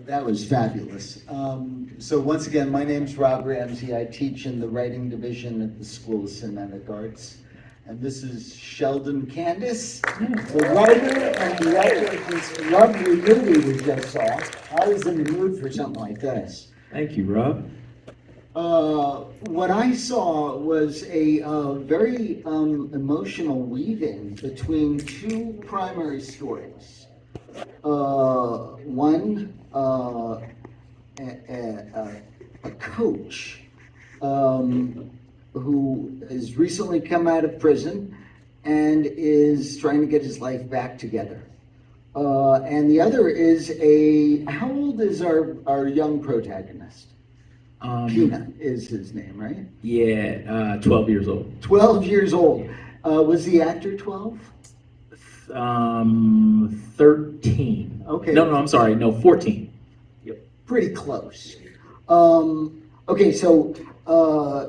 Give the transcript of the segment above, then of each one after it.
That was fabulous. So once again, my name's Rob Ramsey. I teach in the writing division at the School of Cinematic Arts. And this is Sheldon Candis, the writer and director of this lovely movie we just saw. I was in the mood for something like this. Thank you, Rob. What I saw was a very emotional weaving between two primary stories. One, a coach who has recently come out of prison and is trying to get his life back together. And the other is how old is our young protagonist? Peanut is his name, right? Yeah, 12 years old. 12 years old. Was the actor 12? 13. Okay. No, I'm sorry. No, 14. Yep. Pretty close. Okay, so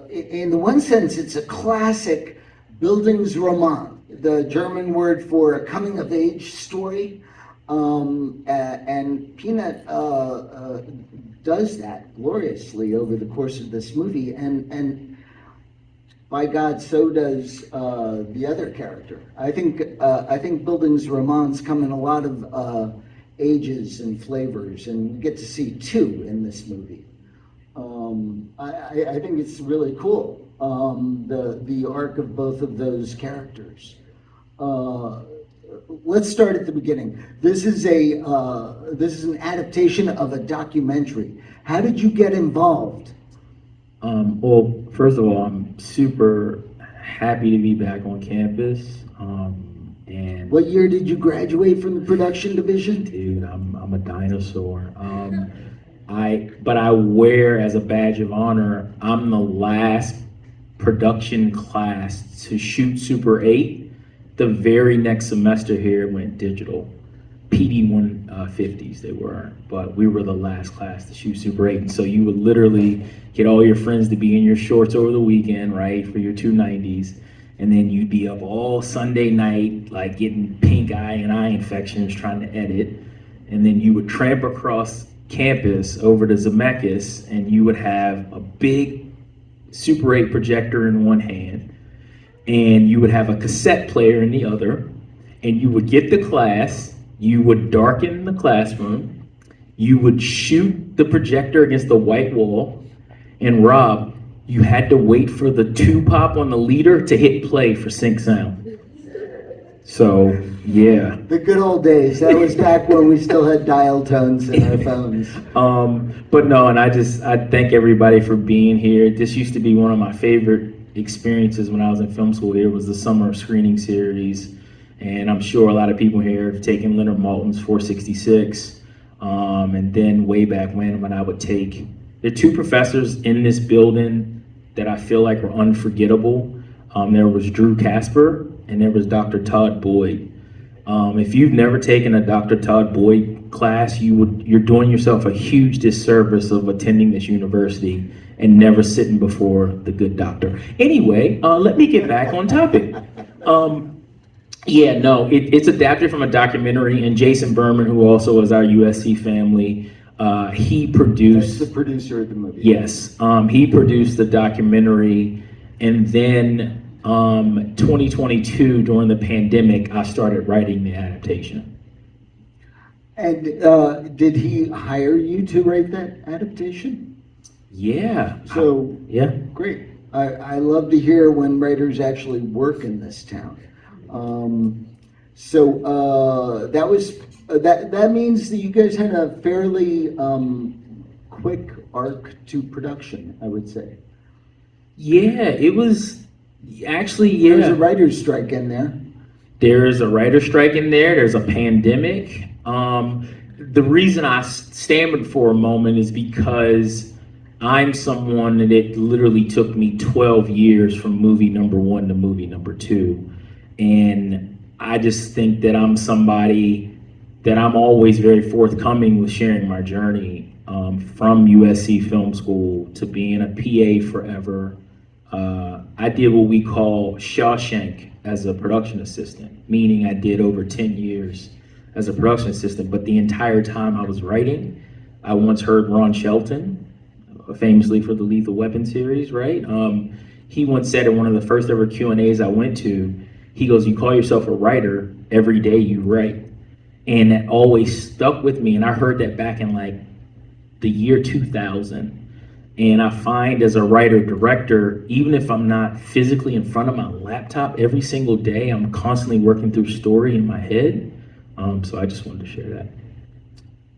in the one sense, it's a classic Bildungsroman, the German word for a coming-of-age story. And Peanut does that gloriously over the course of this movie, and by God, so does the other character. I think Bildungsromans come in a lot of ages and flavors, and you get to see two in this movie. I think it's really cool, the arc of both of those characters. Let's start at the beginning. This is an adaptation of a documentary. How did you get involved? Well, first of all, I'm super happy to be back on campus. And what year did you graduate from the production division? Dude, I'm a dinosaur. But I wear as a badge of honor, I'm the last production class to shoot Super 8. The very next semester here went digital. PD 150s they were, but we were the last class to shoot Super 8. And so you would literally get all your friends to be in your shorts over the weekend, right, for your 290s. And then you'd be up all Sunday night, like getting pink eye and eye infections trying to edit. And then you would tramp across campus over to Zemeckis, and you would have a big Super 8 projector in one hand, and you would have a cassette player in the other, and you would get the class, you would darken the classroom, you would shoot the projector against the white wall, and Rob, you had to wait for the 2-pop on the leader to hit play for sync sound. So, yeah. The good old days. That was back when we still had dial tones in our phones. But no, and I thank everybody for being here. This used to be one of my favorite experiences when I was in film school. Here was the summer screening series, and I'm sure a lot of people here have taken Leonard Maltin's 466, and then way back when I would take, there are two professors in this building that I feel like were unforgettable. There was Drew Casper, and there was Dr. Todd Boyd. If you've never taken a Dr. Todd Boyd class, you're doing yourself a huge disservice of attending this university and never sitting before the good doctor. Anyway, let me get back on topic. It's adapted from a documentary, and Jason Berman, who also is our USC family, he produced— That's the producer of the movie. Yes, he produced the documentary, and then 2022, during the pandemic, I started writing the adaptation. And did he hire you to write that adaptation? Yeah. So, yeah. Great. I love to hear when writers actually work in this town. That means that you guys had a fairly quick arc to production, I would say. Yeah, it was actually, yeah. There's a writer's strike in there. There is a writer's strike in there. There's a pandemic. The reason I stammered for a moment is because I'm someone that it literally took me 12 years from movie number 1 to movie number 2. And I just think that I'm somebody that I'm always very forthcoming with sharing my journey, from USC Film School to being a PA forever. I did what we call Shawshank as a production assistant, meaning I did over 10 years as a production assistant, but the entire time I was writing, I once heard Ron Shelton, famously for the Lethal Weapon series, right? He once said in one of the first ever Q&As I went to, he goes, "You call yourself a writer, every day you write." And that always stuck with me. And I heard that back in like the year 2000. And I find as a writer director, even if I'm not physically in front of my laptop every single day, I'm constantly working through story in my head. So I just wanted to share that.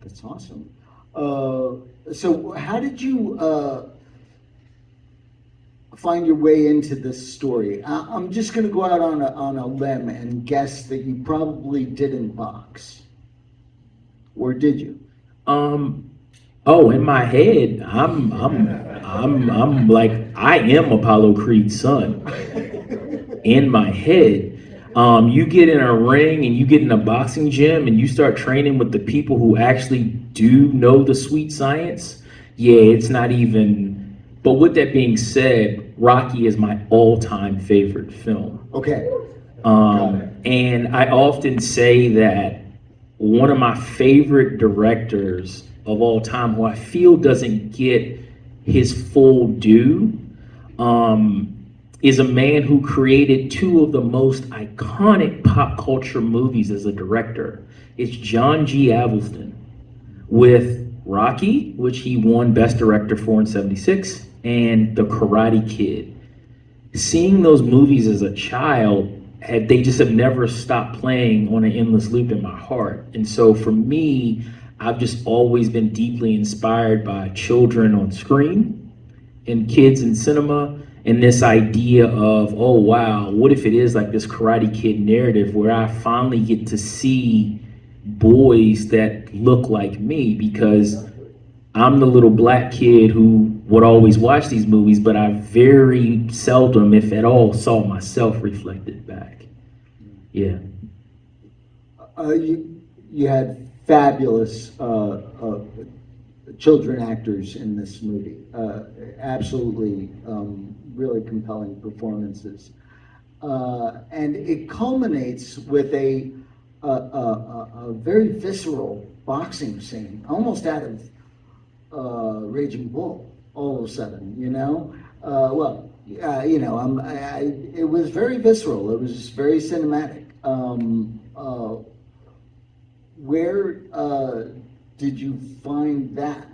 That's awesome. So how did you find your way into this story? I'm just going to go out on a limb and guess that you probably didn't box, or did you? Oh, in my head, I'm like, I am Apollo Creed's son. In my head, you get in a ring and you get in a boxing gym and you start training with the people who actually do know the sweet science. Yeah, it's not even. But with that being said, Rocky is my all-time favorite film. Okay. And I often say that one of my favorite directors of all time, who I feel doesn't get his full due, is a man who created two of the most iconic pop culture movies as a director. It's John G. Avildsen with Rocky, which he won Best Director for in '76, and The Karate Kid. Seeing those movies as a child, they just have never stopped playing on an endless loop in my heart. And so for me, I've just always been deeply inspired by children on screen and kids in cinema, and this idea of, oh wow, what if it is like this Karate Kid narrative where I finally get to see boys that look like me, because I'm the little black kid who would always watch these movies, but I very seldom, if at all, saw myself reflected back. Yeah. You had fabulous children actors in this movie. Absolutely, really compelling performances, and it culminates with a very visceral boxing scene, almost out of Raging Bull. All of a sudden, it was very visceral. It was very cinematic. Where did you find that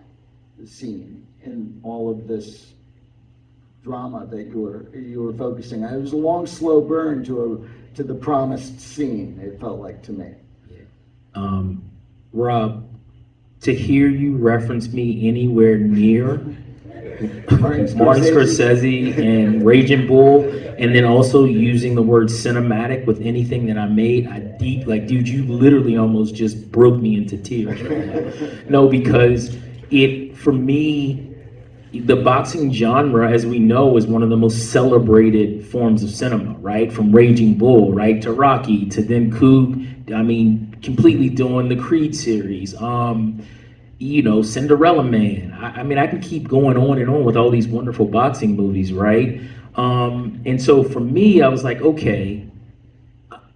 scene in all of this drama that you were focusing on? It was a long, slow burn to the promised scene. It felt like to me. Rob, to hear you reference me anywhere near Martin Scorsese and Raging Bull, and then also using the word cinematic with anything that I made, dude, you literally almost just broke me into tears right now. No, because for me, the boxing genre, as we know, is one of the most celebrated forms of cinema, right? From Raging Bull, right, to Rocky, to then Coog, completely doing the Creed series. Cinderella Man. I can keep going on and on with all these wonderful boxing movies, right? And so for me, I was like, okay,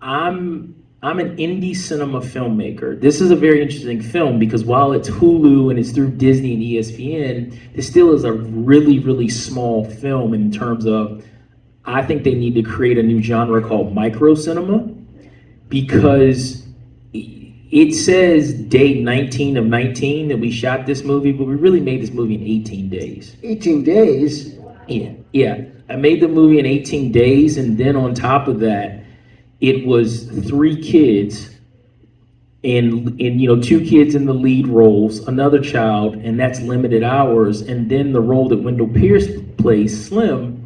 I'm an indie cinema filmmaker. This is a very interesting film because while it's Hulu and it's through Disney and ESPN, it still is a really, really small film in terms of, I think they need to create a new genre called micro cinema, because it says day 19 of 19 that we shot this movie, but we really made this movie in 18 days. 18 days? Yeah. I made the movie in 18 days, and then on top of that, it was 3 kids, and 2 kids in the lead roles, another child, and that's limited hours, and then the role that Wendell Pierce plays, Slim,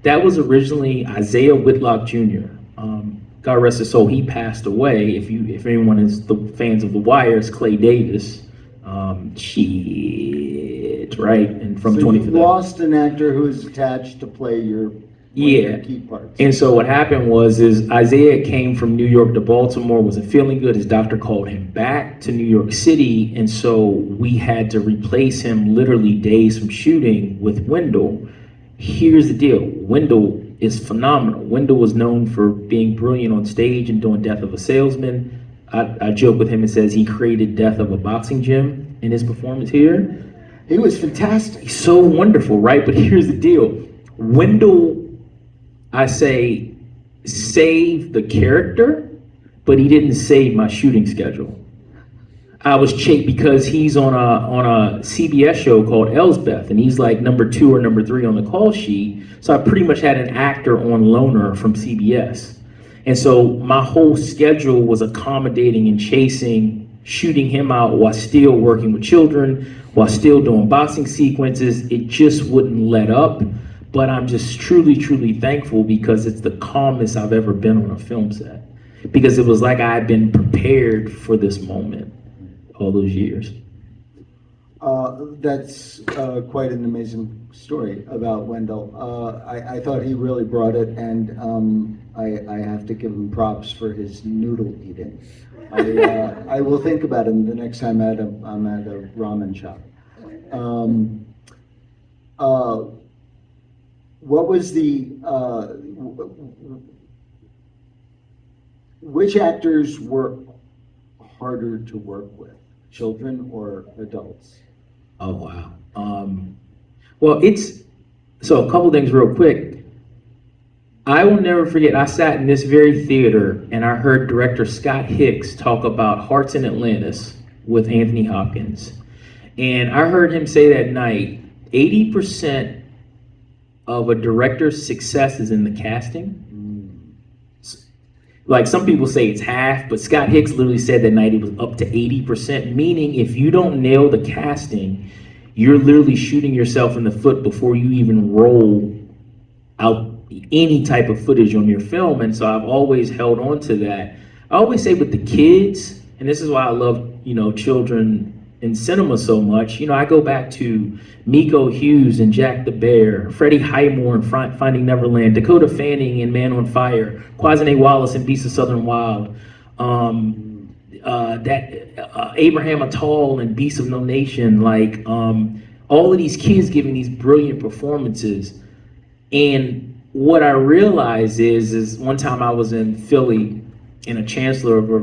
that was originally Isaiah Whitlock Jr. God rest his soul, he passed away. If anyone is the fans of The Wire, it's Clay Davis. Right? And from so 20. You lost an actor who was attached to play your key parts. And so what happened was Isaiah came from New York to Baltimore, wasn't feeling good. His doctor called him back to New York City, and so we had to replace him literally days from shooting with Wendell. Here's the deal. Wendell is phenomenal. Wendell was known for being brilliant on stage and doing Death of a Salesman. I joke with him and says he created death of a boxing gym in his performance here. He was fantastic. He's so wonderful, right? But here's the deal. Wendell, I say, saved the character, but he didn't save my shooting schedule. I was chased because he's on a CBS show called Elsbeth, and he's like number 2 or number 3 on the call sheet. So I pretty much had an actor on loaner from CBS. And so my whole schedule was accommodating and chasing, shooting him out while still working with children, while still doing boxing sequences. It just wouldn't let up. But I'm just truly, truly thankful because it's the calmest I've ever been on a film set. Because it was like I had been prepared for this moment all those years. That's quite an amazing story about Wendell. I thought he really brought it, and I have to give him props for his noodle eating. I will think about him the next time I'm at a ramen shop. What was which actors were harder to work with, children or adults? Oh, wow. Well, so a couple things real quick. I will never forget, I sat in this very theater and I heard director Scott Hicks talk about Hearts in Atlantis with Anthony Hopkins. And I heard him say that night, 80% of a director's success is in the casting. Like some people say it's half, but Scott Hicks literally said that night it was up to 80%, meaning if you don't nail the casting, you're literally shooting yourself in the foot before you even roll out any type of footage on your film. And so I've always held on to that. I always say with the kids, and this is why I love, children in cinema so much, I go back to Miko Hughes and Jack the Bear, Freddie Highmore in Finding Neverland, Dakota Fanning in Man on Fire, Quasinay Wallace in Beasts of Southern Wild, Abraham Attal in Beasts of No Nation, all of these kids giving these brilliant performances. And what I realized is one time I was in Philly in a chancellor of a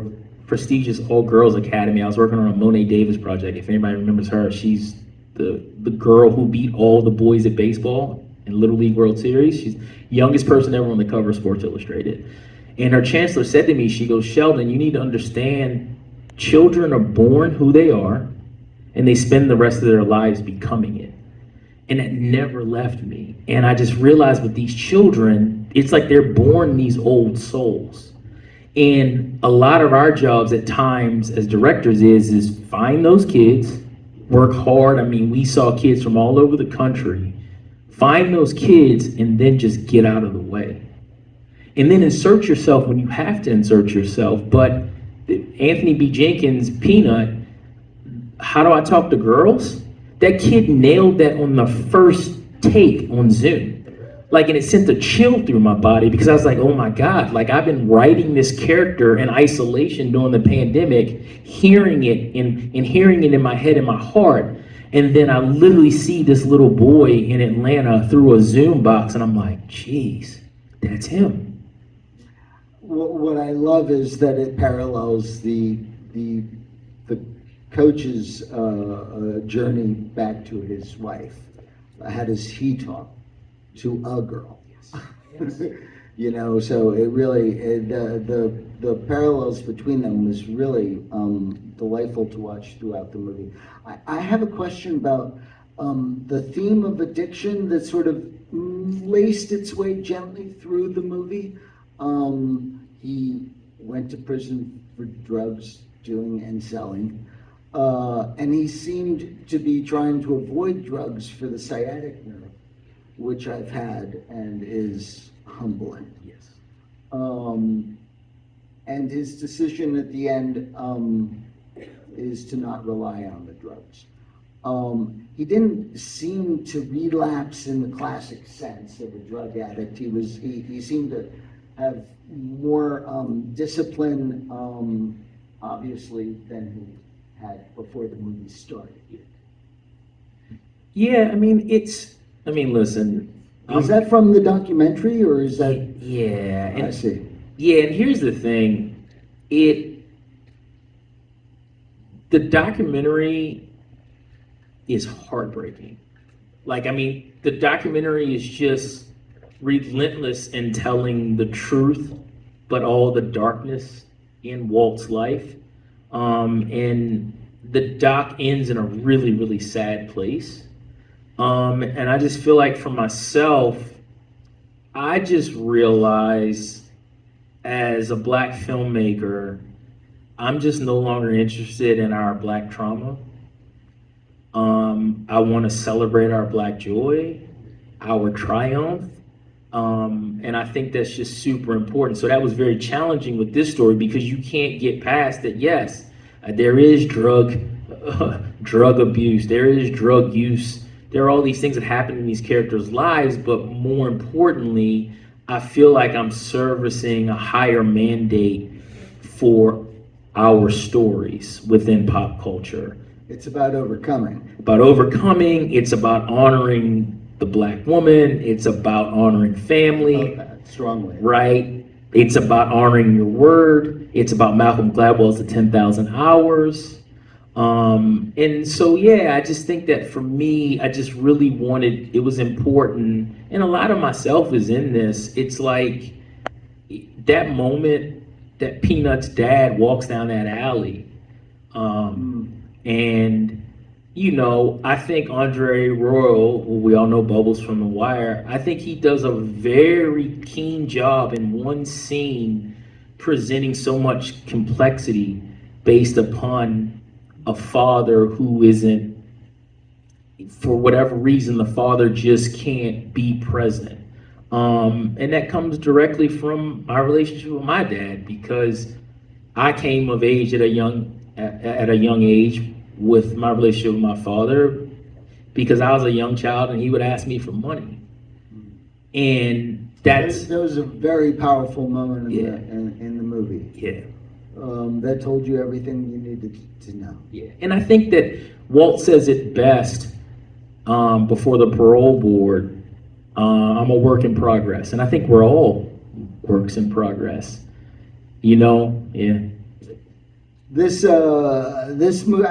prestigious all-girls academy. I was working on a Monet Davis project. If anybody remembers her, she's the girl who beat all the boys at baseball in Little League World Series. She's the youngest person ever on the cover of Sports Illustrated. And her chancellor said to me, she goes, "Sheldon, you need to understand children are born who they are and they spend the rest of their lives becoming it." And that never left me. And I just realized with these children, it's like they're born these old souls. And a lot of our jobs at times as directors is find those kids, work hard. I mean, we saw kids from all over the country, find those kids and then just get out of the way. And then insert yourself when you have to insert yourself. But Anthony B. Jenkins, Peanut, How Do I Talk to Girls? That kid nailed that on the first take on Zoom. And it sent a chill through my body because I was like, oh my God, I've been writing this character in isolation during the pandemic, hearing it and hearing it in my head and my heart. And then I literally see this little boy in Atlanta through a Zoom box and I'm like, geez, that's him. What I love is that it parallels the coach's journey back to his wife. How does he talk to a girl? Yes. So it really, the parallels between them was really delightful to watch throughout the movie. I have a question about the theme of addiction that sort of laced its way gently through the movie. He went to prison for drugs, doing and selling. And he seemed to be trying to avoid drugs for the sciatic nerve, which I've had and is humbling. Yes. And his decision at the end is to not rely on the drugs. He didn't seem to relapse in the classic sense of a drug addict. He seemed to have more discipline, obviously, than he had before the movie started. Yeah, listen. Is that from the documentary, or is that? Yeah. I see. Yeah, and here's the thing. The documentary is heartbreaking. Like, I mean, the documentary is just relentless in telling the truth, but all the darkness in Walt's life. And the doc ends in a really, really sad place. And I just feel like for myself, I just realized as a Black filmmaker, I'm just no longer interested in our Black trauma. I want to celebrate our Black joy, our triumph. And I think that's just super important. So that was very challenging with this story because you can't get past that. Yes, there is drug abuse, there is drug use, there are all these things that happen in these characters' lives, but more importantly, I feel like I'm servicing a higher mandate for our stories within pop culture. It's about overcoming. It's about honoring the Black woman. It's about honoring family. Strongly. Right? It's about honoring your word. It's about Malcolm Gladwell's The 10,000 Hours. And so, yeah, I just think that for me, I just really wanted, it was important, and a lot of myself is in this. It's like that moment that Peanut's dad walks down that alley. And, you know, I think Andre Royal, who we all know Bubbles from The Wire, I think he does a very keen job in one scene presenting so much complexity based upon a father who isn't, for whatever reason, the father just can't be present. And that comes directly from my relationship with my dad, because I came of age at a young age with my relationship with my father, because I was a young child and he would ask me for money. And that was a very powerful moment in the movie. Yeah. That told you everything you needed to know. Yeah. And I think that Walt says it best before the parole board. I'm a work in progress. And I think we're all works in progress. You know? Yeah. This movie,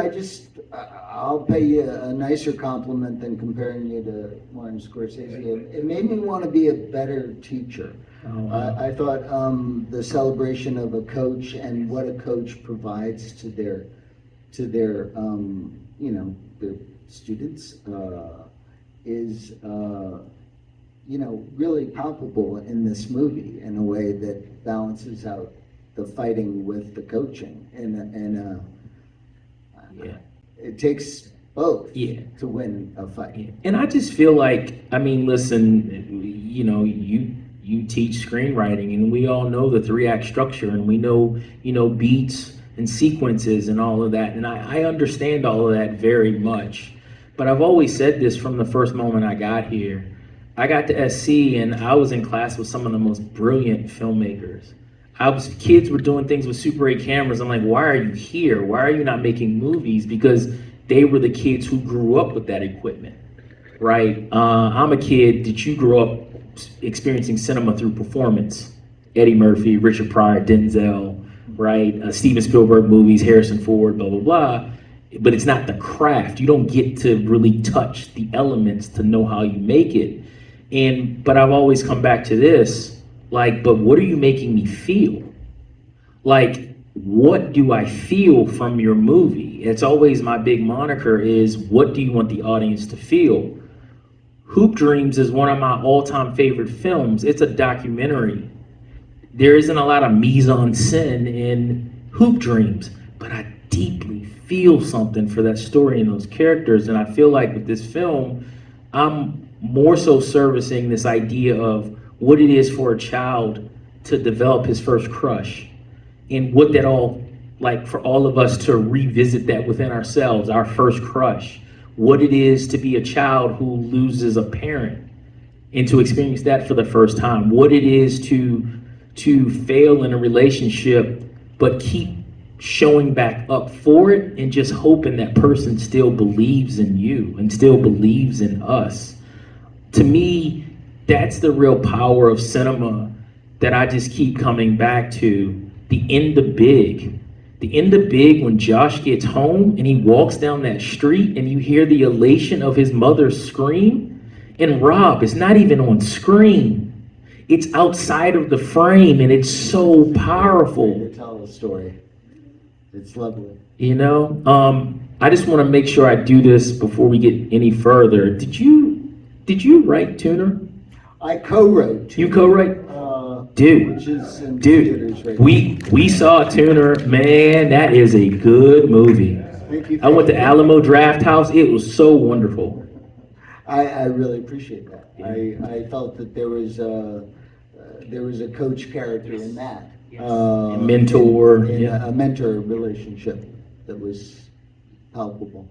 I'll pay you a nicer compliment than comparing you to Martin Scorsese. It made me want to be a better teacher. Oh, wow. I thought the celebration of a coach and what a coach provides to their their students is really palpable in this movie in a way that balances out the fighting with the coaching, and it takes both to win a fight. Yeah. And I just feel like, I mean, listen, you teach screenwriting, and we all know the 3-act structure, and we know, beats and sequences and all of that. And I understand all of that very much. But I've always said this from the first moment I got here. I got to SC and I was in class with some of the most brilliant filmmakers. Kids were doing things with Super 8 cameras. I'm like, why are you here? Why are you not making movies? Because they were the kids who grew up with that equipment, right? I'm a kid that you grew up experiencing cinema through performance. Eddie Murphy, Richard Pryor, Denzel, right? Steven Spielberg movies, Harrison Ford, blah, blah, blah. But it's not the craft. You don't get to really touch the elements to know how you make it. But I've always come back to this, like, but what are you making me feel? Like, what do I feel from your movie? It's always my big moniker is, what do you want the audience to feel? Hoop Dreams is one of my all-time favorite films. It's a documentary. There isn't a lot of mise-en-scène in Hoop Dreams, but I deeply feel something for that story and those characters. And I feel like with this film, I'm more so servicing this idea of what it is for a child to develop his first crush, and what that all, like for all of us to revisit that within ourselves, our first crush, what it is to be a child who loses a parent and to experience that for the first time, what it is to fail in a relationship but keep showing back up for it and just hoping that person still believes in you and still believes in us. To me, that's the real power of cinema that I just keep coming back to. The end of big. The end of Big, when Josh gets home and he walks down that street and you hear the elation of his mother's scream, and Rob, it's not even on screen. It's outside of the frame, and it's so powerful. To tell the story. It's lovely. You know, I just want to make sure I do this before we get any further. Did you write Tuner? I co-wrote. You co-write? Dude, which is in theaters right we saw Tuner. Man, that is a good movie. Thank you. I went to Alamo Draft House. It was so wonderful. I really appreciate that. I felt that there was a coach character in that. A mentor. A mentor relationship that was palpable.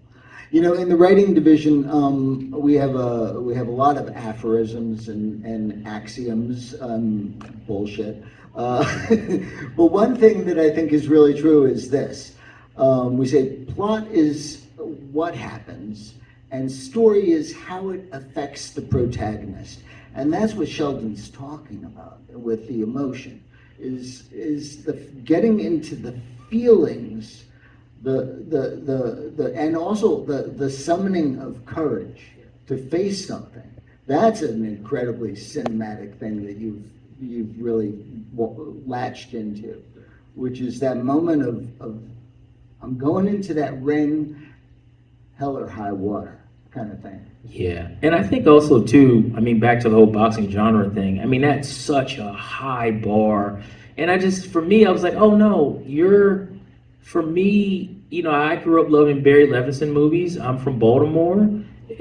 You know, in the writing division, we have a lot of aphorisms and axioms, bullshit. But one thing that I think is really true is this: we say plot is what happens, and story is how it affects the protagonist, and that's what Sheldon's talking about with the emotion. Is the getting into the feelings. And also the summoning of courage to face something. That's an incredibly cinematic thing that you've really latched into, which is that moment of I'm going into that ring, hell or high water kind of thing. Yeah, and I think also too, I mean, back to the whole boxing genre thing, I mean, that's such a high bar. And for me, I was like, oh no, for me, you know, I grew up loving Barry Levinson movies. I'm from Baltimore.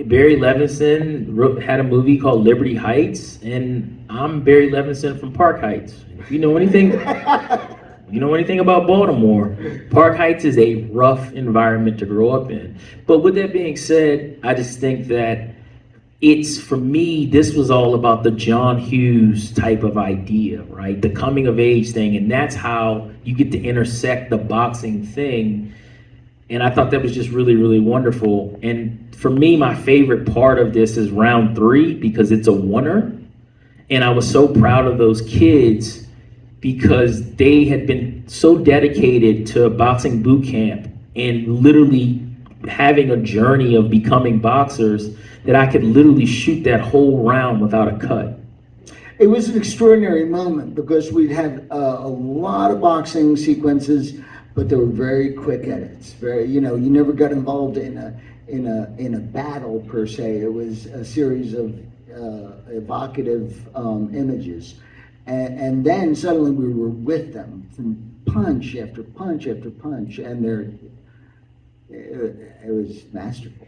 Barry Levinson had a movie called Liberty Heights, and I'm Barry Levinson from Park Heights. If you know anything, about Baltimore, Park Heights is a rough environment to grow up in. But with that being said, I just think that for me, this was all about the John Hughes type of idea, right? The coming of age thing, and that's how you get to intersect the boxing thing. And I thought that was just really, really wonderful. And for me, my favorite part of this is round 3 because it's a oneer. And I was so proud of those kids because they had been so dedicated to boxing boot camp and literally having a journey of becoming boxers that I could literally shoot that whole round without a cut. It was an extraordinary moment because we'd had a lot of boxing sequences, but they were very quick edits. You never got involved in a battle per se. It was a series of evocative images, and then suddenly we were with them from punch after punch after punch, and it was masterful.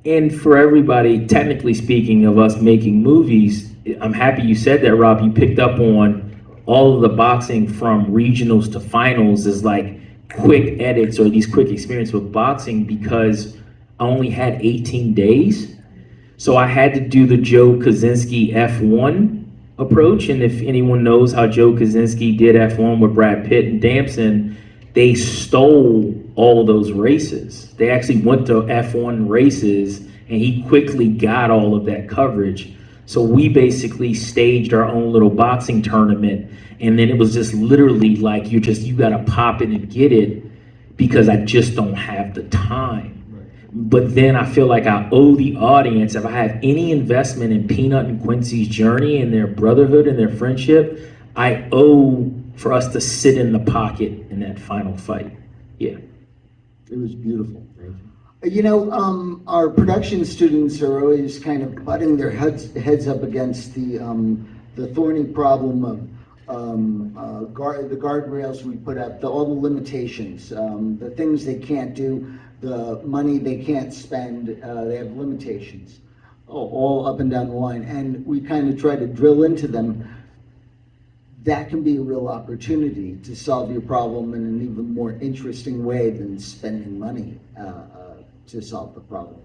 And for everybody, technically speaking, of us making movies, I'm happy you said that, Rob. You picked up on all of the boxing from regionals to finals is like quick edits or these quick experiences with boxing because I only had 18 days. So I had to do the Joe Kosinski F1 approach. And if anyone knows how Joe Kosinski did F1 with Brad Pitt and Damson, they stole all of those races. They actually went to F1 races and he quickly got all of that coverage. So we basically staged our own little boxing tournament. And then it was just literally like, you gotta pop it and get it because I just don't have the time. But then I feel like I owe the audience, if I have any investment in Peanut and Quincy's journey and their brotherhood and their friendship, I owe for us to sit in the pocket in that final fight. Yeah. It was beautiful. You know, our production students are always kind of butting their heads up against the thorny problem of the guardrails we put up, all the limitations, the things they can't do, the money they can't spend, they have limitations all up and down the line. And we kind of try to drill into them. That can be a real opportunity to solve your problem in an even more interesting way than spending money to solve the problem.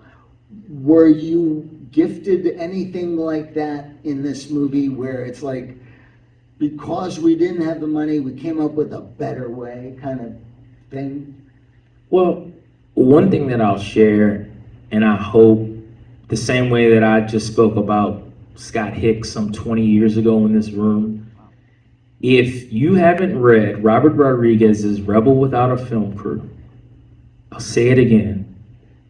Were you gifted anything like that in this movie where it's like, because we didn't have the money, we came up with a better way kind of thing? Well, one thing that I'll share, and I hope the same way that I just spoke about Scott Hicks some 20 years ago in this room, If you haven't read Robert Rodriguez's Rebel Without a Film Crew, I'll say it again.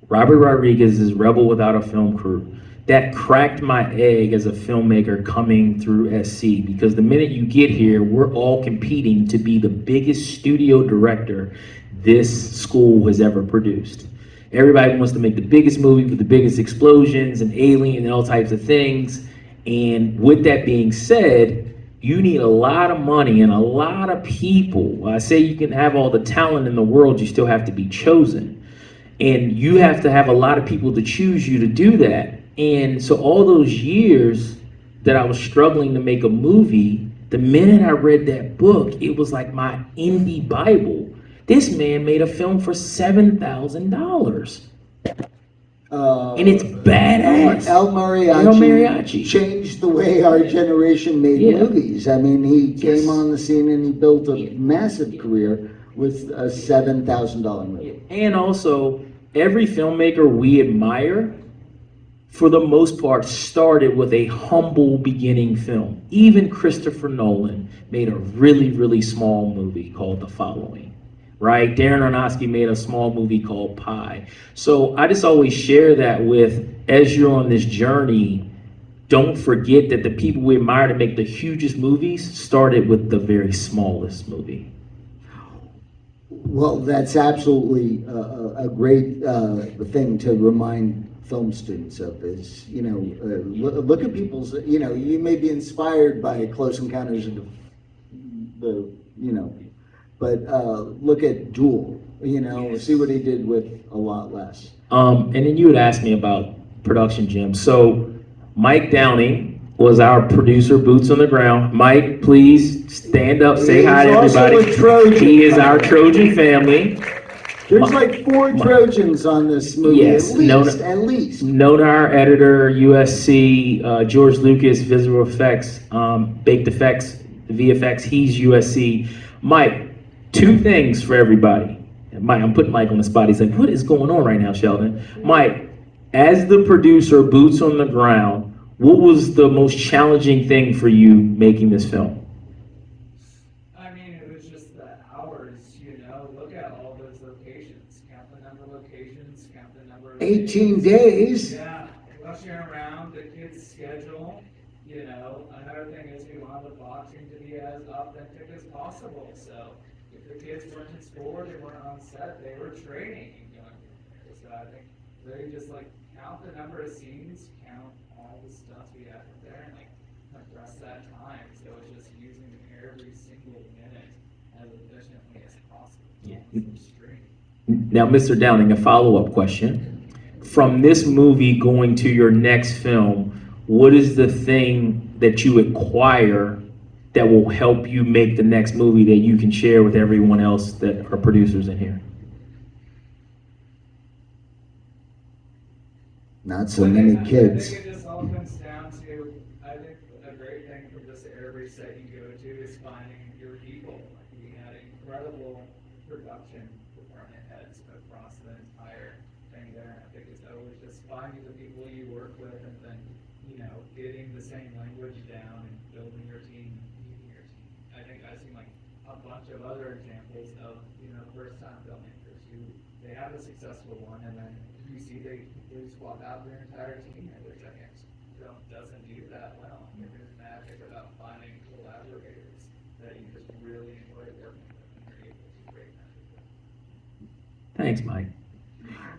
Robert Rodriguez's Rebel Without a Film Crew. That cracked my egg as a filmmaker coming through SC, because the minute you get here, we're all competing to be the biggest studio director this school has ever produced. Everybody wants to make the biggest movie with the biggest explosions and alien and all types of things. And with that being said, you need a lot of money and a lot of people. I say you can have all the talent in the world, you still have to be chosen. And you have to have a lot of people to choose you to do that. And so all those years that I was struggling to make a movie, the minute I read that book, it was like my indie Bible. This man made a film for $7,000. And it's badass. El Mariachi changed the way our generation made movies. I mean, he came on the scene and he built a massive career with a $7,000 movie. And also, every filmmaker we admire, for the most part, started with a humble beginning film. Even Christopher Nolan made a really, really small movie called The Following. Right? Darren Aronofsky made a small movie called Pi. So I just always share that with, as you're on this journey, don't forget that the people we admire to make the hugest movies started with the very smallest movie. Well, that's absolutely a great thing to remind film students of is, you know, look at people's, you know, you may be inspired by Close Encounters of the you know, but look at Duel, you know, see what he did with a lot less. And then you had asked me about production, Jim. So Mike Downing was our producer, boots on the ground. Mike, please stand up, say hi to everybody. He is our Trojan family. There's like 4 Trojans on this movie, yes, at least. Nonar editor, USC, George Lucas, visual effects, baked effects, VFX, he's USC. Mike, 2 things for everybody. Mike, I'm putting Mike on the spot. He's like, what is going on right now, Sheldon? Mike, as the producer, boots on the ground, what was the most challenging thing for you making this film? I mean, it was just the hours, you know, look at all those locations, count the number of locations, count the number of 18 days. Yeah, rushing around the kids' schedule, you know. Another thing is we wanted the boxing to be as authentic as possible, so if the kids weren't in school, they weren't on set, they were training and going through there. So I think really just like count the number of scenes, count all the stuff we had there, and like compress that time. So it's just using every single minute as efficiently as possible. Yeah. Stream. Now, Mr. Downing, a follow-up question. From this movie going to your next film, what is the thing that you acquire that will help you make the next movie that you can share with everyone else that are producers in here? Not so many kids. I think it just all comes down to, I think a great thing from just every set you go to is finding your people. Like we had incredible production department heads across the entire thing there. I think it's always just finding the people you work with and then, you know, getting the same language down and building your team, meeting your team. I think I've seen like a bunch of other examples of, you know, first time filmmakers who they have a successful one and then you see they swap out their entire team and their second film doesn't do that well. And there's magic about finding collaborators that you just really enjoy working with and you're able to create magic with. Thanks, Mike.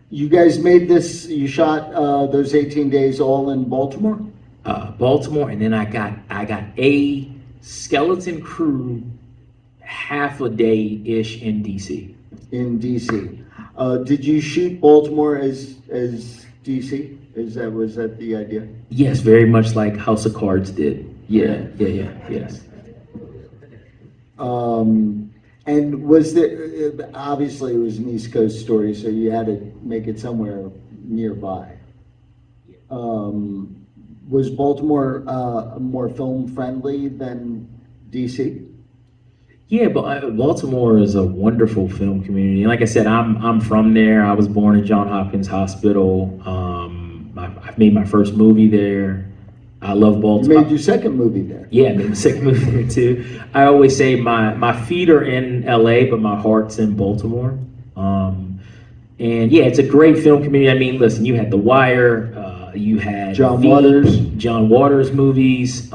You guys made this, you shot those 18 days all in Baltimore? Baltimore, and then I got a skeleton crew half a day-ish in DC. In DC. Did you shoot Baltimore as DC? Was that the idea? Yes, very much like House of Cards did. Yes. And was there, obviously it was an East Coast story, so you had to make it somewhere nearby. Was Baltimore more film friendly than DC? Yeah, but Baltimore is a wonderful film community. And like I said, I'm from there. I was born at Johns Hopkins Hospital. I've made my first movie there. I love You Baltimore. made your second movie there. Yeah, I made my second movie there too. I always say my feet are in LA, but my heart's in Baltimore. And yeah, it's a great film community. I mean, listen, you had The Wire, you had John Veep, Waters. John Waters movies.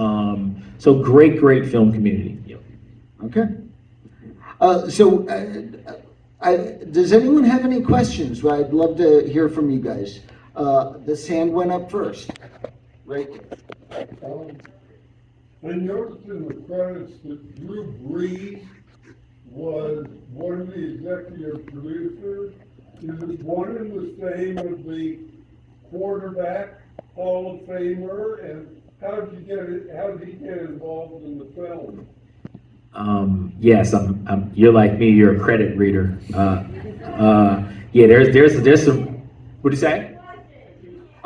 So great film community. Yep. Okay. Does anyone have any questions? Well, I'd love to hear from you guys. This hand went up first. Right. I noticed in the credits that Drew Brees was one of the executive producers. Is it one and the same as the quarterback Hall of Famer? And how did he get involved in the film? Yes, you're like me. You're a credit reader. Yeah, there's some. What did you say?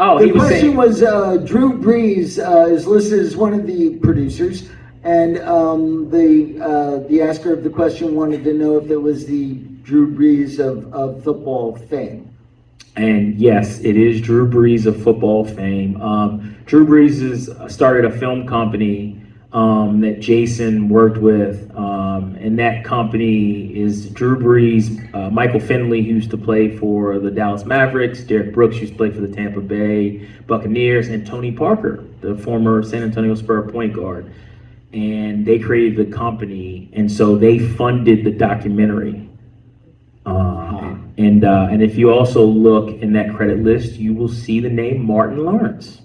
Oh, The he was question saying. was, Drew Brees is listed as one of the producers, and the asker of the question wanted to know if it was the Drew Brees of football fame. And yes, it is Drew Brees of football fame. Drew Brees started a film company that Jason worked with, and that company is Drew Brees, Michael Finley, who used to play for the Dallas Mavericks, Derek Brooks, who used to play for the Tampa Bay Buccaneers, and Tony Parker, the former San Antonio Spurs point guard. And they created the company, and so they funded the documentary. And if you also look in that credit list, you will see the name Martin Lawrence.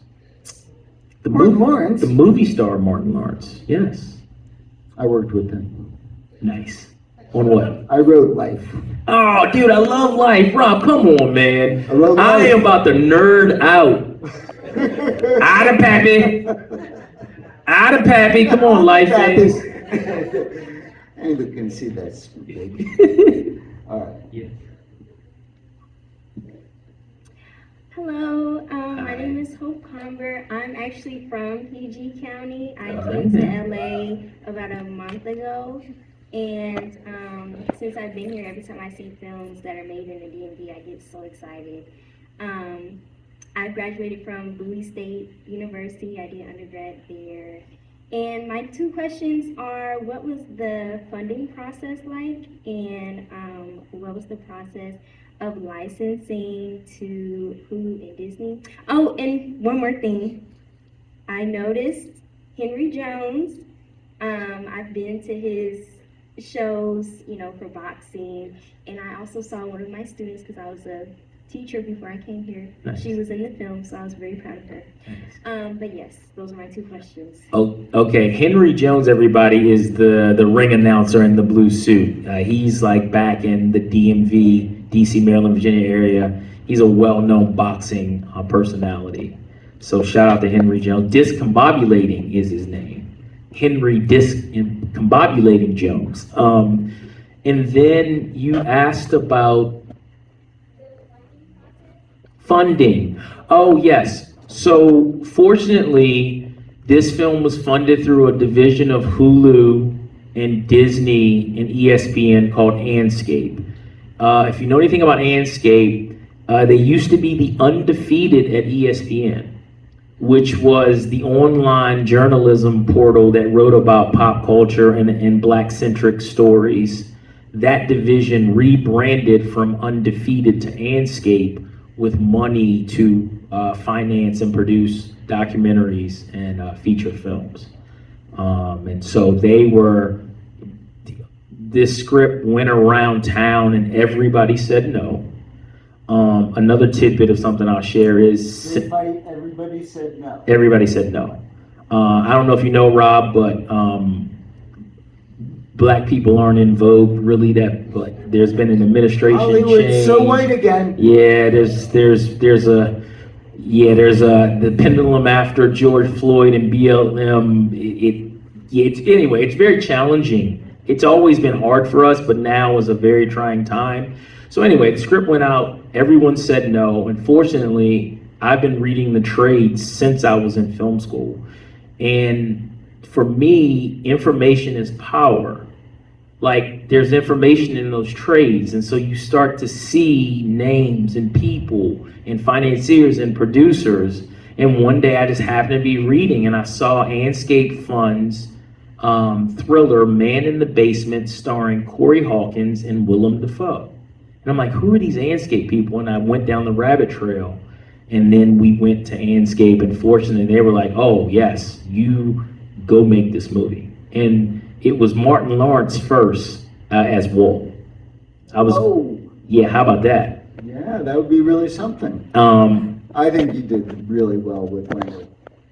Martin Lawrence? The movie star Martin Lawrence, yes. I worked with him. Nice. On what? I wrote Life. Oh, dude, I love Life. Rob, come on, man. I love Life. I am about to nerd out. Out of Pappy. Out of Pappy. Come on, Life fans. Anybody can see that, baby. All right. Yeah. Hello, my name is Hope Comber. I'm actually from PG County. I All came right. to LA about a month ago, and since I've been here, every time I see films that are made in the DMV, I get so excited. I graduated from Bowie State University. I did undergrad there. And my two questions are, what was the funding process like? And what was the process of licensing to Hulu and Disney? Oh, and one more thing. I noticed Henry Jones. I've been to his shows, for boxing. And I also saw one of my students, because I was a teacher before I came here. Nice. She was in the film, so I was very proud of her. But yes, those are my two questions. Oh, okay. Henry Jones, everybody, is the ring announcer in the blue suit. He's like back in the DMV, DC, Maryland, Virginia area. He's a well-known boxing personality. So shout out to Henry Jones. Discombobulating is his name. Henry Discombobulating Jones. And then you asked about funding. Oh, yes. So fortunately, this film was funded through a division of Hulu and Disney and ESPN called Andscape. If you know anything about Andscape, they used to be the Undefeated at ESPN, which was the online journalism portal that wrote about pop culture and Black-centric stories. That division rebranded from Undefeated to Andscape with money to finance and produce documentaries and feature films. And so this script went around town and everybody said no. Another tidbit of something I'll share is Everybody said no. everybody said no. I don't know if you know, Rob, but Black people aren't in vogue really but there's been an administration Hollywood's change. so white again. Yeah, there's the pendulum after George Floyd and BLM. It's very challenging. It's always been hard for us, but now is a very trying time. So anyway, the script went out, everyone said no. Unfortunately, I've been reading the trades since I was in film school. And for me, information is power. Like, there's information in those trades, and so you start to see names and people and financiers and producers, And one day I just happened to be reading and I saw Andscape Fund's thriller Man in the Basement starring Corey Hawkins and Willem Dafoe. And I'm like, who are these Andscape people? And I went down the rabbit trail. And then we went to Andscape, and fortunately they were like, oh yes, you go make this movie. And it was Martin Lawrence first as Walt. Yeah, how about that? Yeah, that would be really something. I think you did really well with Wendell.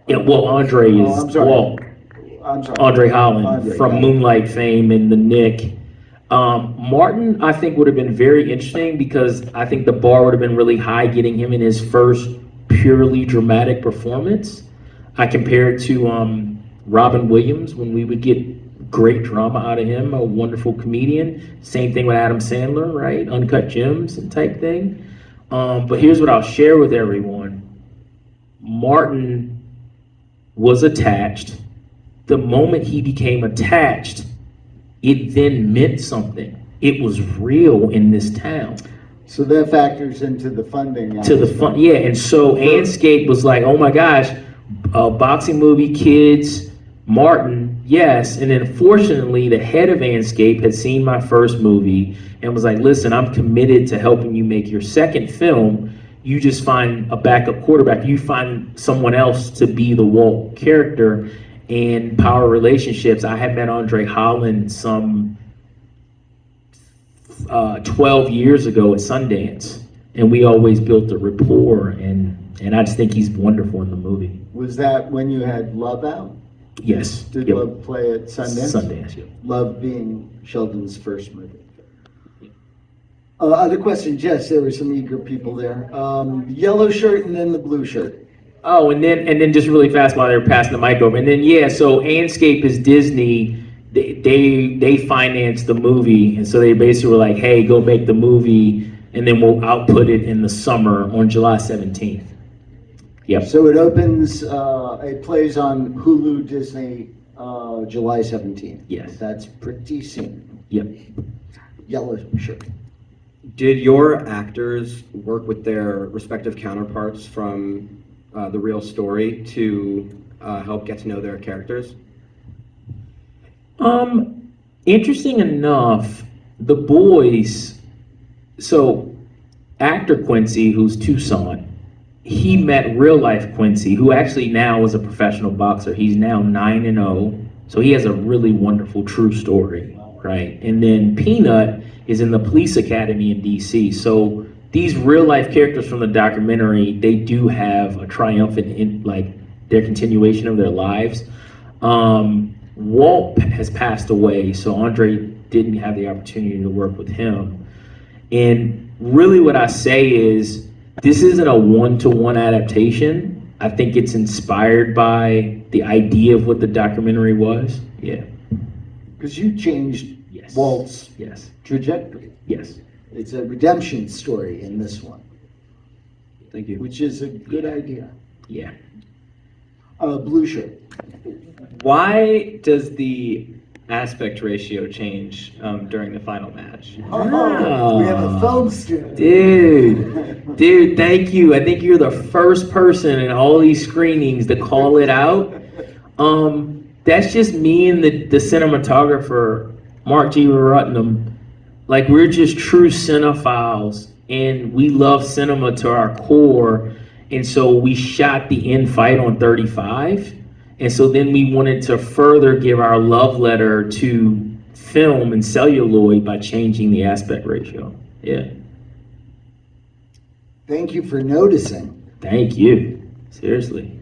Yeah, well, Andre is I'm sorry. Walt. I'm sorry. Andre Holland Andre, from yeah. Moonlight fame and The Nick. Martin, I think, would have been very interesting because I think the bar would have been really high getting him in his first purely dramatic performance. I compare it to Robin Williams when we would get great drama out of him, a wonderful comedian. Same thing with Adam Sandler, right? Uncut Gems and type thing. But here's what I'll share with everyone. Martin was attached. The moment he became attached, it then meant something. It was real in this town. So that factors into the funding. To the fun, yeah. And so Andscape was like, oh my gosh, boxing movie, kids, Martin, yes. And then fortunately, the head of Andscape had seen my first movie and was like, listen, I'm committed to helping you make your second film. You just find a backup quarterback. You find someone else to be the Walt character. And power relationships, I had met Andre Holland some 12 years ago at Sundance, and we always built a rapport, and I just think he's wonderful in the movie. Was that when you had Love out? Yes. Did Yep. Love play at Sundance? Sundance, yeah. Love being Sheldon's first movie. Other questions? Yes, there were some eager people there. The yellow shirt and then the blue shirt. Oh, and then just really fast while they were passing the mic over, and then yeah, so Andscape is Disney. They financed the movie, and so they basically were like, hey, go make the movie, and then we'll output it in the summer on July 17th. Yep. So it opens, it plays on Hulu Disney July 17th. Yes. That's pretty soon. Yep. Yellow shirt. Did your actors work with their respective counterparts from the real story to help get to know their characters? Interesting enough, the boys, so actor Quincy, who's Toissaint, he met real life Quincy, who actually now is a professional boxer. He's now 9-0, so he has a really wonderful true story, right? And then Peanut is in the police academy in DC. So these real life characters from the documentary, they do have a triumphant, like their continuation of their lives. Walt has passed away, so Andre didn't have the opportunity to work with him. And really what I say is, this isn't a one-to-one adaptation. I think it's inspired by the idea of what the documentary was. Yeah. Because you changed Yes. Walt's Yes. trajectory. Yes. It's a redemption story in this one, Thank you. which is a good idea. Yeah. Blue shirt. Why does the aspect ratio change during the final match? Oh, we have a film student. Dude, thank you. I think you're the first person in all these screenings to call it out. That's just me and the cinematographer, Mark G. Rutnam. Like, we're just true cinephiles, and we love cinema to our core. And so we shot the end fight on 35. And so then we wanted to further give our love letter to film and celluloid by changing the aspect ratio. Yeah. Thank you for noticing. Thank you. Seriously.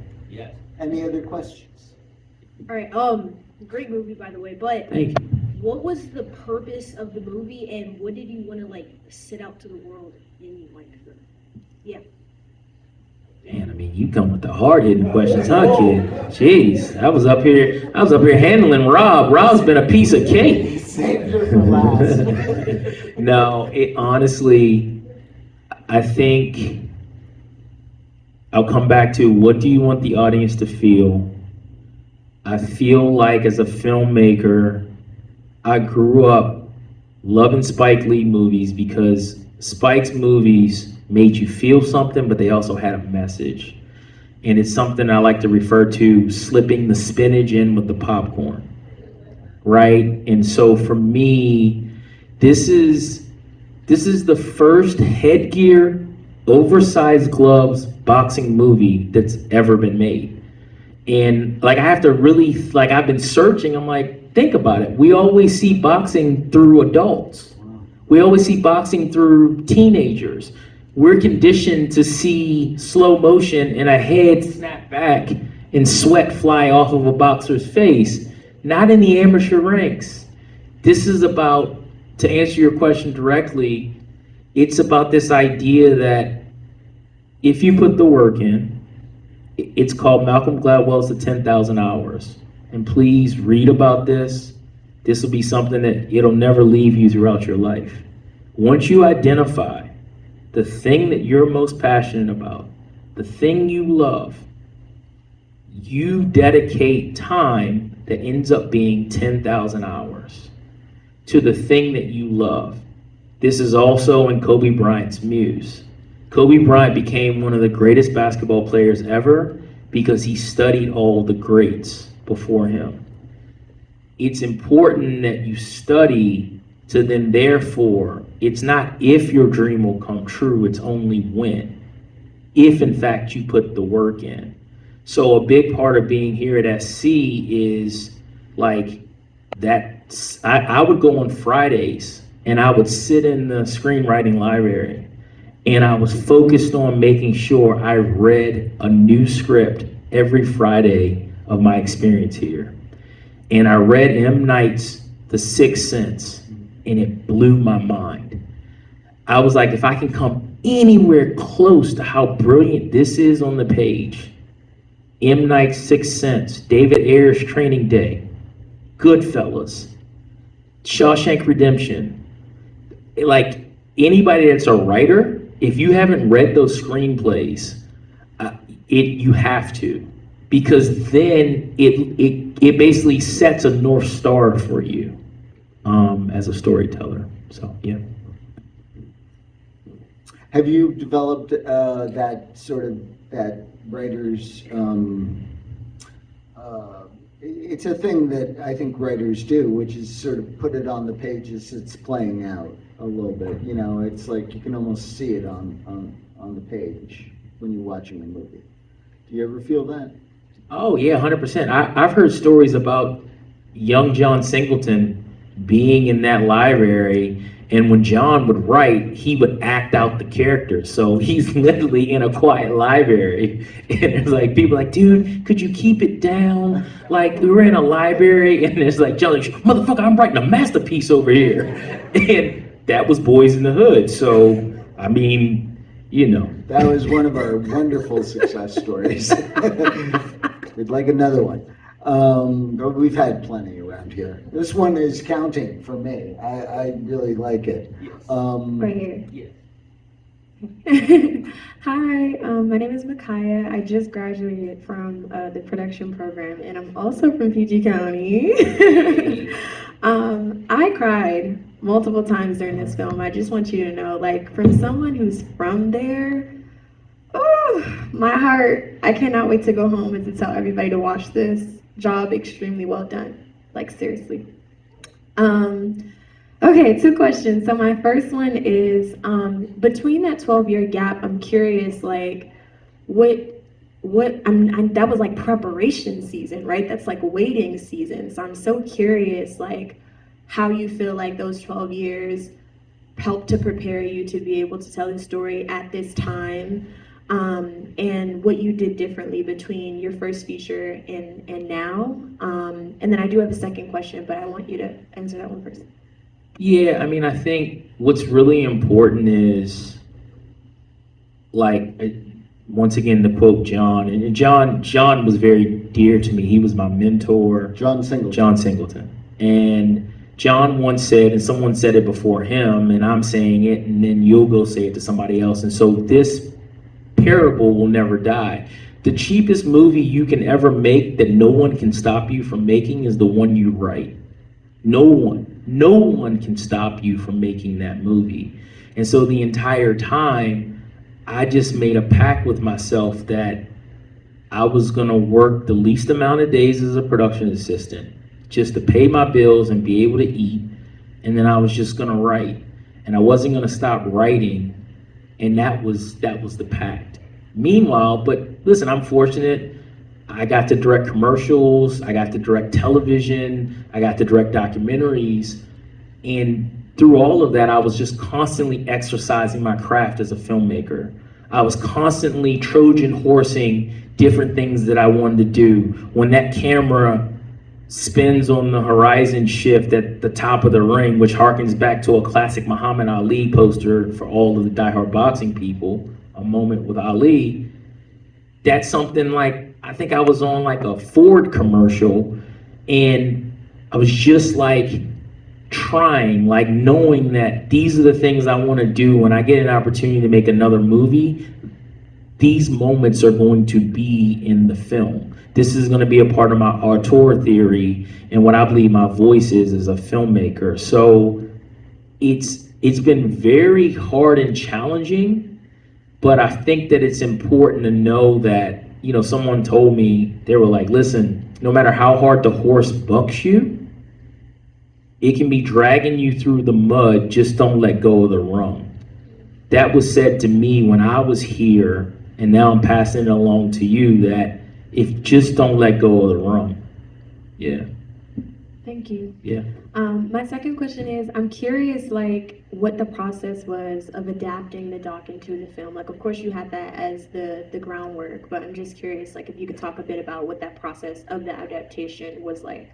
Any other questions? All right, great movie, by the way, but Thank you. what was the purpose of the movie, and what did you want to, like, set out to the world in, like, the, yeah. Man, I mean, you come with the hard-hitting questions, huh, kid? Jeez, I was up here handling Rob. Rob's been a piece of cake. Saved her for last. No, it honestly, I think I'll come back to, what do you want the audience to feel? I feel like as a filmmaker, I grew up loving Spike Lee movies because Spike's movies made you feel something, but they also had a message. And it's something I like to refer to slipping the spinach in with the popcorn, right? And so for me, this is the first headgear, oversized gloves boxing movie that's ever been made. And like I have to really, like I've been searching, I'm like, think about it. We always see boxing through adults. We always see boxing through teenagers. We're conditioned to see slow motion and a head snap back and sweat fly off of a boxer's face, not in the amateur ranks. This is about, to answer your question directly, it's about this idea that if you put the work in, it's called Malcolm Gladwell's The 10,000 Hours. And please read about this. This will be something that it'll never leave you throughout your life. Once you identify the thing that you're most passionate about, the thing you love, you dedicate time that ends up being 10,000 hours to the thing that you love. This is also in Kobe Bryant's muse. Kobe Bryant became one of the greatest basketball players ever because he studied all the greats before him. It's important that you study to then therefore, it's not if your dream will come true, it's only when. If in fact you put the work in. So a big part of being here at SC is like that. I would go on Fridays and I would sit in the screenwriting library and I was focused on making sure I read a new script every Friday of my experience here. And I read M. Night's The Sixth Sense and it blew my mind. I was like, if I can come anywhere close to how brilliant this is on the page, M. Night's Sixth Sense, David Ayer's Training Day, Goodfellas, Shawshank Redemption, like anybody that's a writer, if you haven't read those screenplays, you have to, because then it basically sets a North Star for you as a storyteller. So yeah. Have you developed that sort of that writers? It's a thing that I think writers do, which is sort of put it on the page as it's playing out a little bit. You know, it's like you can almost see it on the page when you're watching a movie. Do you ever feel that? Oh yeah, 100%. I've heard stories about young John Singleton being in that library, and when John would write, he would act out the character. So he's literally in a quiet library, and there's like people like, dude, could you keep it down? Like we were in a library, and there's like John, like, motherfucker, I'm writing a masterpiece over here, and that was Boys in the Hood. So I mean, you know, that was one of our wonderful success stories. We'd like another one. But we've had plenty around here. This one is counting for me. I really like it. Right here. yeah. Hi, my name is Micaiah. I just graduated from the production program, and I'm also from PG County. I cried multiple times during this film. I just want you to know, like, from someone who's from there, oh, my heart, I cannot wait to go home and to tell everybody to watch this. Job extremely well done. Like, seriously. Okay, 2 questions. So my first one is, between that 12-year gap, I'm curious, like, that was like preparation season, right? That's like waiting season. So I'm so curious, like, how you feel like those 12 years helped to prepare you to be able to tell the story at this time, and what you did differently between your first feature and now. And then I do have a second question, but I want you to answer that one first. Yeah, I mean, I think what's really important is, like, once again, to quote John, and John was very dear to me. He was my mentor. John Singleton. John Singleton. And John once said, and someone said it before him, and I'm saying it, and then you'll go say it to somebody else. And so this parable will never die. The cheapest movie you can ever make that no one can stop you from making is the one you write. No one can stop you from making that movie. And so the entire time, I just made a pact with myself that I was gonna work the least amount of days as a production assistant, just to pay my bills and be able to eat, and then I was just gonna write. And I wasn't gonna stop writing, and that was the pact. Meanwhile, but listen, I'm fortunate. I got to direct commercials, I got to direct television, I got to direct documentaries, and through all of that, I was just constantly exercising my craft as a filmmaker. I was constantly Trojan horsing different things that I wanted to do. When that camera spins on the horizon shift at the top of the ring, which harkens back to a classic Muhammad Ali poster for all of the diehard boxing people, A Moment with Ali, that's something like, I think I was on like a Ford commercial, and I was just like trying, like knowing that these are the things I want to do. When I get an opportunity to make another movie, these moments are going to be in the film. This is going to be a part of my auteur theory and what I believe my voice is as a filmmaker. So it's been very hard and challenging, but I think that it's important to know that, you know, someone told me, they were like, listen, no matter how hard the horse bucks you, it can be dragging you through the mud, just don't let go of the rung. That was said to me when I was here, and now I'm passing it along to you, that if just don't let go of the rung. Yeah. Thank you. Yeah. My second question is, I'm curious, like, what the process was of adapting the doc into the film. Like, of course, you had that as the groundwork, but I'm just curious, like, if you could talk a bit about what that process of the adaptation was like.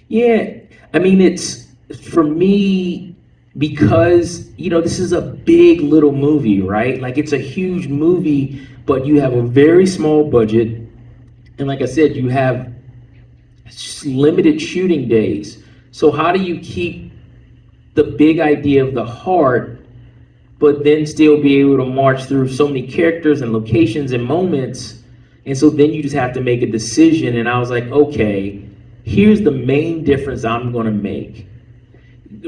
Yeah, I mean, it's, for me, because, you know, this is a big little movie, right? Like, it's a huge movie, but you have a very small budget. And like I said, you have limited shooting days. So how do you keep the big idea of the heart, but then still be able to march through so many characters and locations and moments? And so then you just have to make a decision. And I was like, okay, here's the main difference I'm gonna make.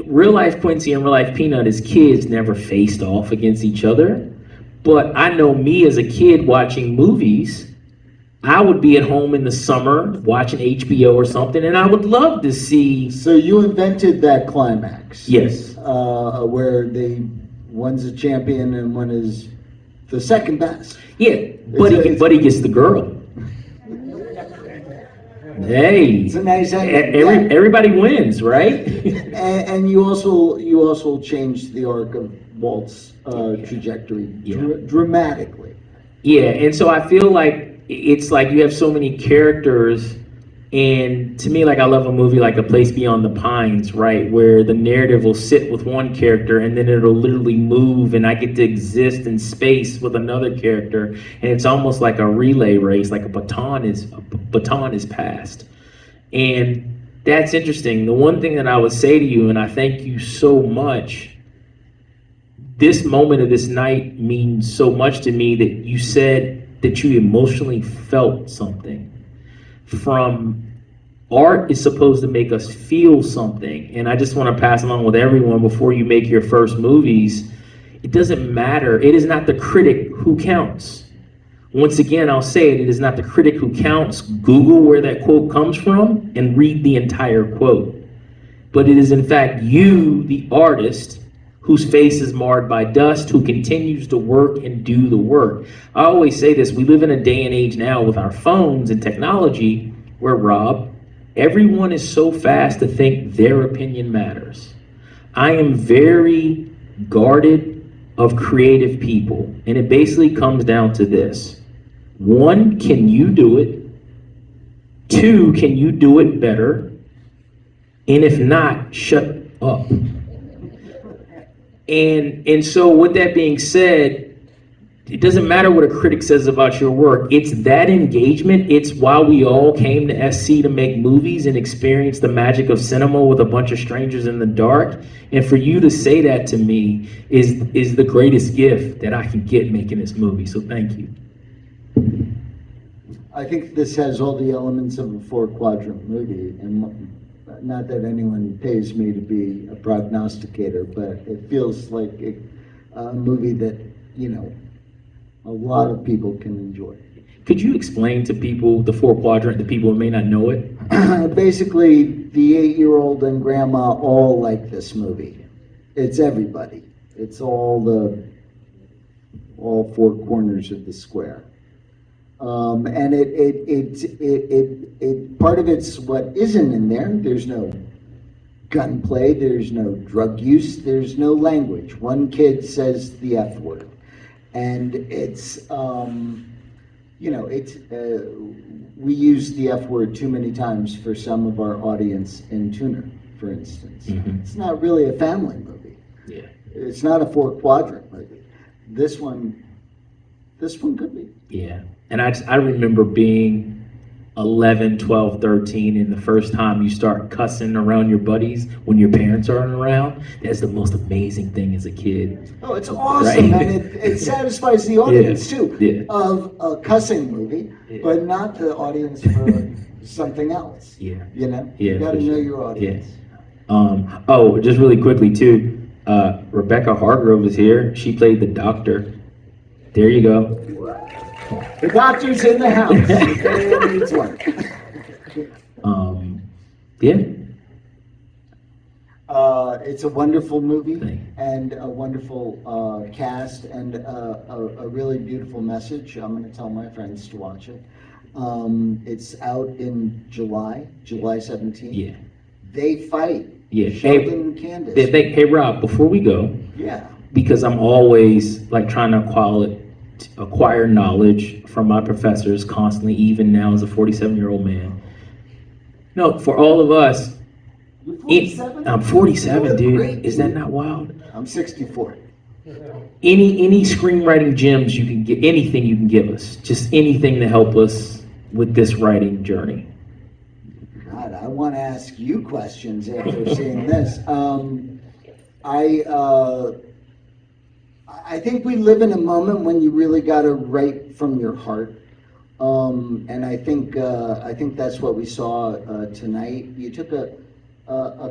Real life Quincy and real life Peanut as kids never faced off against each other. But I know me as a kid watching movies, I would be at home in the summer watching HBO or something, and I would love to see. So you invented that climax? Yes. Where one's a champion and one is the second best. Yeah, but he gets the girl. Hey, It's a nice everybody wins, right? and you also changed the arc of Walt's trajectory dramatically. Yeah, and so I feel like it's like you have so many characters, and to me, like, I love a movie like A Place Beyond the Pines, right, where the narrative will sit with one character and then it'll literally move, and I get to exist in space with another character, and it's almost like a relay race, like a baton is passed. And that's interesting. The one thing that I would say to you, and I thank you so much, this moment of this night means so much to me, that you said that you emotionally felt something. From art is supposed to make us feel something. And I just want to pass along with everyone, before you make your first movies, it doesn't matter. It is not the critic who counts. Once again, I'll say it, it is not the critic who counts. Google where that quote comes from and read the entire quote. But it is in fact you, the artist, whose face is marred by dust, who continues to work and do the work. I always say this, we live in a day and age now with our phones and technology where, Rob, everyone is so fast to think their opinion matters. I am very guarded of creative people, and it basically comes down to this. 1, can you do it? 2, can you do it better? And if not, shut up. And so with that being said, it doesn't matter what a critic says about your work. It's that engagement. It's why we all came to SC to make movies and experience the magic of cinema with a bunch of strangers in the dark. And for you to say that to me is the greatest gift that I can get making this movie. So thank you. I think this has all the elements of a 4-quadrant movie, and not that anyone pays me to be a prognosticator, but it feels like a movie that, you know, a lot of people can enjoy. Could you explain to people the four quadrant, the people who may not know it? Basically, the 8-year-old and grandma all like this movie. It's everybody. It's all four corners of the square. And it part of it's what isn't in there. There's no gunplay, there's no drug use, there's no language. One kid says the F word. And it's, we use the F word too many times for some of our audience in Tuner, for instance. Mhm. It's not really a family movie. Yeah. It's not a four quadrant movie. This one could be. Yeah. And I remember being 11, 12, 13, and the first time you start cussing around your buddies when your parents aren't around, that's the most amazing thing as a kid. Oh, it's awesome, Right. and it satisfies the audience too, Yeah. of a cussing movie, Yeah. but not the audience for something else. Yeah. You know, Yeah, you gotta for know sure. your audience. Oh, just really quickly too, Rebecca Hargrove is here. She played the doctor. There you go. The doctor's in the house. It needs one. Yeah. It's a wonderful movie Thank you. and a wonderful cast and a really beautiful message. I'm going to tell my friends to watch it. It's out in July 17th. Yeah. They fight. Yeah. Sheldon Candis. Hey, Rob, before we go, Yeah. because I'm always like trying to acquire knowledge from my professors constantly, even now as a 47-year-old man. No, for all of us, You're 47? I'm 47, You're dude. great, Is that dude. not wild? I'm 64. Any screenwriting gems you can get, anything you can give us, just anything to help us with this writing journey. God, I want to ask you questions after seeing this. I think we live in a moment when you really got to write from your heart, and I think that's what we saw tonight. You took a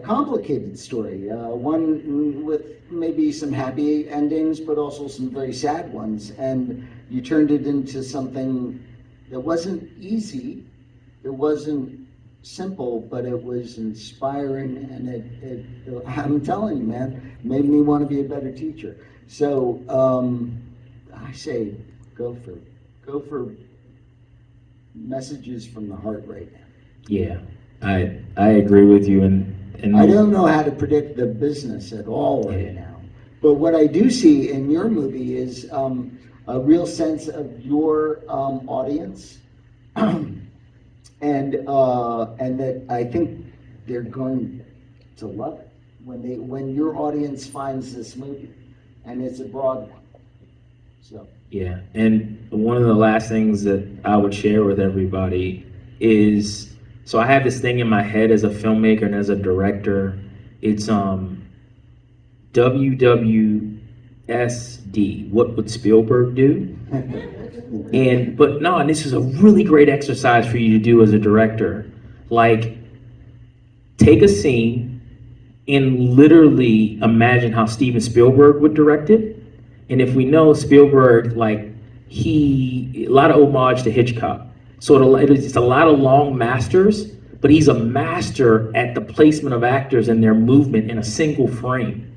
complicated story, one with maybe some happy endings, but also some very sad ones, and you turned it into something that wasn't easy. It wasn't simple, but it was inspiring, and it I'm telling you, man, made me want to be a better teacher. So I say go for messages from the heart right now. Yeah, I agree with you, and I don't know how to predict the business at all right now, but what I do see in your movie is a real sense of your audience, and that I think they're going to love it when your audience finds this movie, and it's a broad one. So yeah, and one of the last things that I would share with everybody is, so I have this thing in my head as a filmmaker and as a director. It's WWSD. What would Spielberg do? And this is a really great exercise for you to do as a director. Like, take a scene and literally imagine how Steven Spielberg would direct it. And if we know Spielberg, like, a lot of homage to Hitchcock. So it's a lot of long masters, but he's a master at the placement of actors and their movement in a single frame.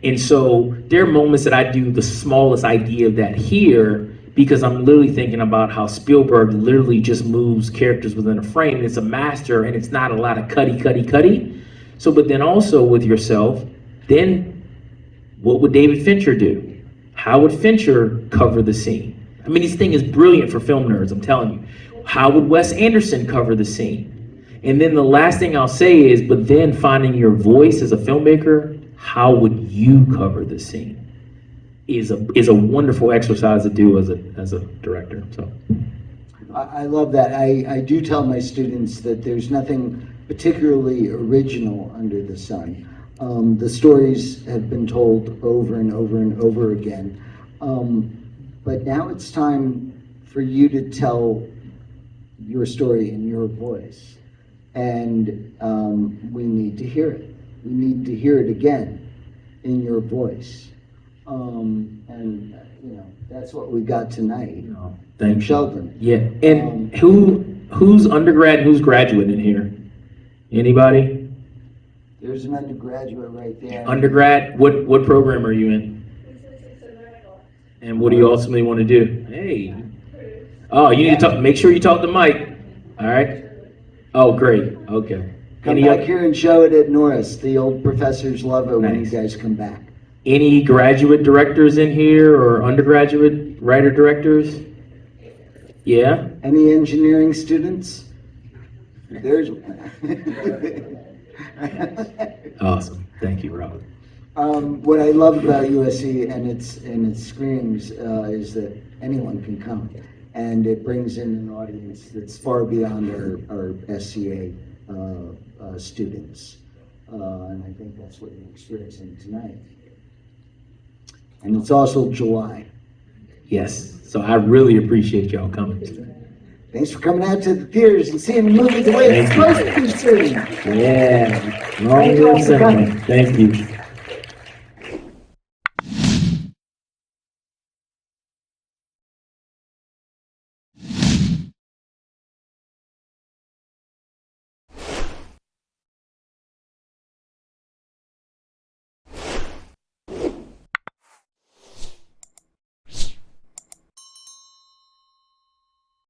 And so there are moments that I do the smallest idea of that here, because I'm literally thinking about how Spielberg literally just moves characters within a frame. And it's a master, and it's not a lot of cutty. So, but then also with yourself, then what would David Fincher do? How would Fincher cover the scene? I mean, this thing is brilliant for film nerds, I'm telling you. How would Wes Anderson cover the scene? And then the last thing I'll say is, but then finding your voice as a filmmaker, how would you cover the scene? Is a wonderful exercise to do as a director. So I love that. I do tell my students that there's nothing particularly original under the sun. The stories have been told over and over and over again. But now it's time for you to tell your story in your voice. And we need to hear it. We need to hear it again in your voice. And, that's what we got tonight. No, thank you. Sheldon. Yeah, and who's undergrad and who's graduate in here? Anybody? There's an undergraduate right there. Undergrad? What program are you in? And what do you ultimately want to do? Hey. Oh, you need to talk. Make sure you talk to Mike. All right. Oh, great. Okay. Come Any back oth- here and show it at Norris. The old professors love it when you Nice. guys come back. Any graduate directors in here or undergraduate writer directors? Yeah? Any engineering students? There's Awesome. Thank you, Robert. What I love about USC and its screenings is that anyone can come, and it brings in an audience that's far beyond our SCA students, and I think that's what you're experiencing tonight. And it's also July. Yes. So I really appreciate y'all coming today. Thanks for coming out to the theaters and seeing the movie the way it's Thank you. supposed to be seen. Yeah. Long Thank you all live for coming. cinema. Thank you.